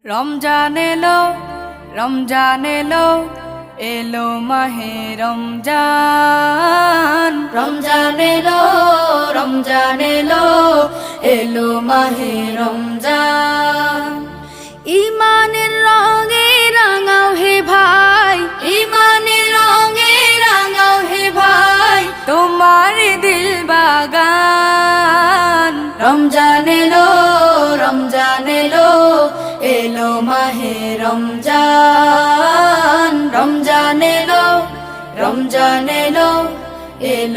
রমজান এলো, রমজান এলো, এলো মাহে রমজান। রমজান এলো, রমজান এলো, এলো মাহে রমজান। ইমানের রঙে রাঙাও হে ভাই, ইমানের রঙে রাঙাও হে ভাই, তোমার দিল বাগান। রমজান এলো, রমজান এলো, এলো মাহে রমজান। রমজান এলো, রমজান এলো, এলো